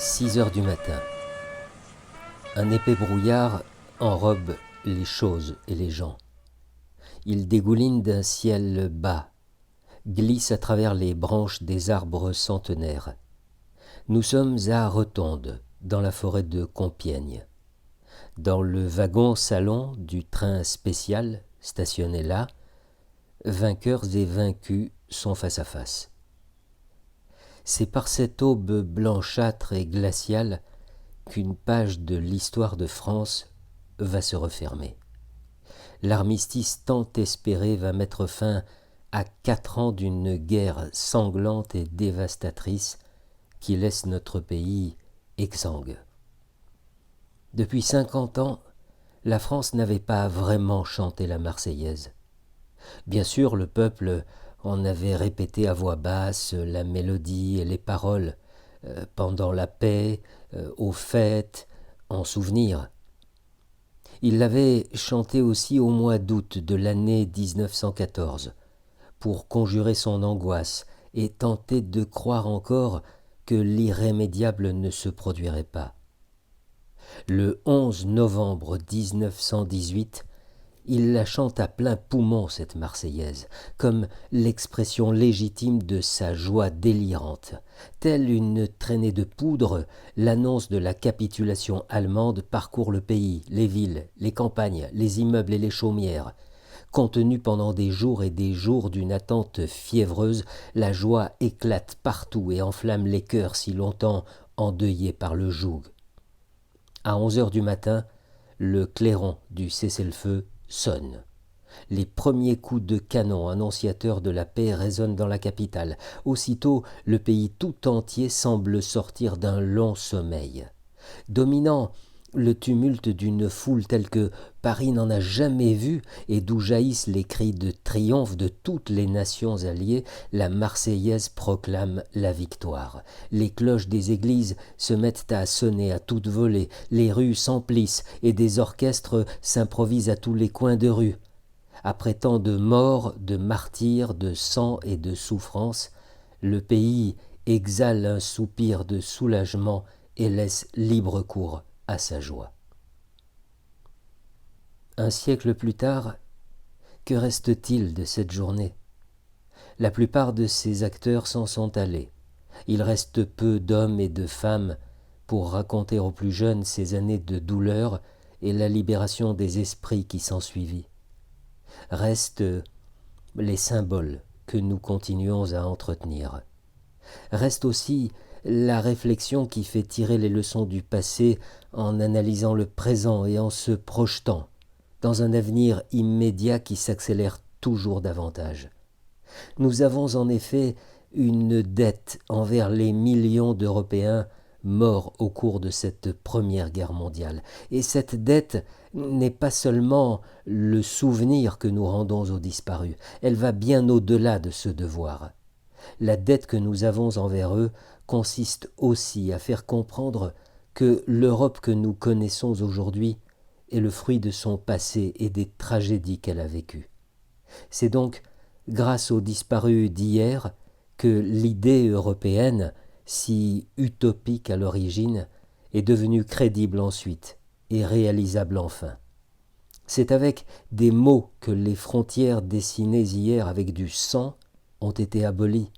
6 heures du matin. Un épais brouillard enrobe les choses et les gens. Il dégouline d'un ciel bas, glisse à travers les branches des arbres centenaires. Nous sommes à Rotonde, dans la forêt de Compiègne. Dans le wagon-salon du train spécial, stationné là, vainqueurs et vaincus sont face à face. C'est par cette aube blanchâtre et glaciale qu'une page de l'histoire de France va se refermer. L'armistice tant espéré va mettre fin à 4 ans d'une guerre sanglante et dévastatrice qui laisse notre pays exsangue. Depuis 50 ans, la France n'avait pas vraiment chanté la Marseillaise. Bien sûr, le peuple en avait répété à voix basse la mélodie et les paroles pendant la paix, aux fêtes, en souvenir. Il l'avait chanté aussi au mois d'août de l'année 1914, pour conjurer son angoisse et tenter de croire encore que l'irrémédiable ne se produirait pas. Le 11 novembre 1918, il la chante à plein poumon, cette Marseillaise, comme l'expression légitime de sa joie délirante. Telle une traînée de poudre, l'annonce de la capitulation allemande parcourt le pays, les villes, les campagnes, les immeubles et les chaumières. Contenue pendant des jours et des jours d'une attente fiévreuse, la joie éclate partout et enflamme les cœurs si longtemps endeuillés par le joug. À 11 heures du matin, le clairon du cessez-le-feu sonne. Les premiers coups de canon annonciateurs de la paix résonnent dans la capitale. Aussitôt, le pays tout entier semble sortir d'un long sommeil. Dominant le tumulte d'une foule telle que Paris n'en a jamais vu et d'où jaillissent les cris de triomphe de toutes les nations alliées, la Marseillaise proclame la victoire. Les cloches des églises se mettent à sonner à toute volée, les rues s'emplissent et des orchestres s'improvisent à tous les coins de rue. Après tant de morts, de martyrs, de sang et de souffrance, le pays exhale un soupir de soulagement et laisse libre cours à sa joie. Un siècle plus tard, que reste-t-il de cette journée ? La plupart de ses acteurs s'en sont allés. Il reste peu d'hommes et de femmes pour raconter aux plus jeunes ces années de douleur et la libération des esprits qui s'ensuivit. Restent les symboles que nous continuons à entretenir. Reste aussi la réflexion qui fait tirer les leçons du passé en analysant le présent et en se projetant dans un avenir immédiat qui s'accélère toujours davantage. Nous avons en effet une dette envers les millions d'Européens morts au cours de cette Première Guerre mondiale. Et cette dette n'est pas seulement le souvenir que nous rendons aux disparus, elle va bien au-delà de ce devoir. La dette que nous avons envers eux consiste aussi à faire comprendre que l'Europe que nous connaissons aujourd'hui est le fruit de son passé et des tragédies qu'elle a vécues. C'est donc grâce aux disparus d'hier que l'idée européenne, si utopique à l'origine, est devenue crédible ensuite et réalisable enfin. C'est avec des mots que les frontières dessinées hier avec du sang ont été abolies.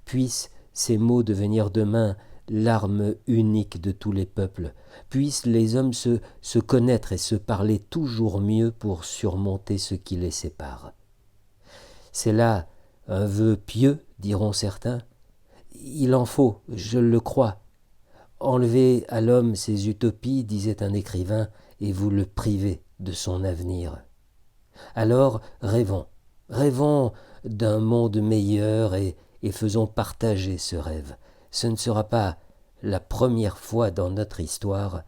Puissent ces mots devenir demain l'arme unique de tous les peuples. Puissent les hommes se connaître et se parler toujours mieux pour surmonter ce qui les sépare. C'est là un vœu pieux, diront certains. Il en faut, je le crois. Enlevez à l'homme ses utopies, disait un écrivain, et vous le privez de son avenir. Alors rêvons, rêvons d'un monde meilleur et faisons partager ce rêve. Ce ne sera pas la première fois dans notre histoire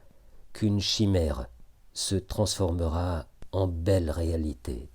qu'une chimère se transformera en belle réalité.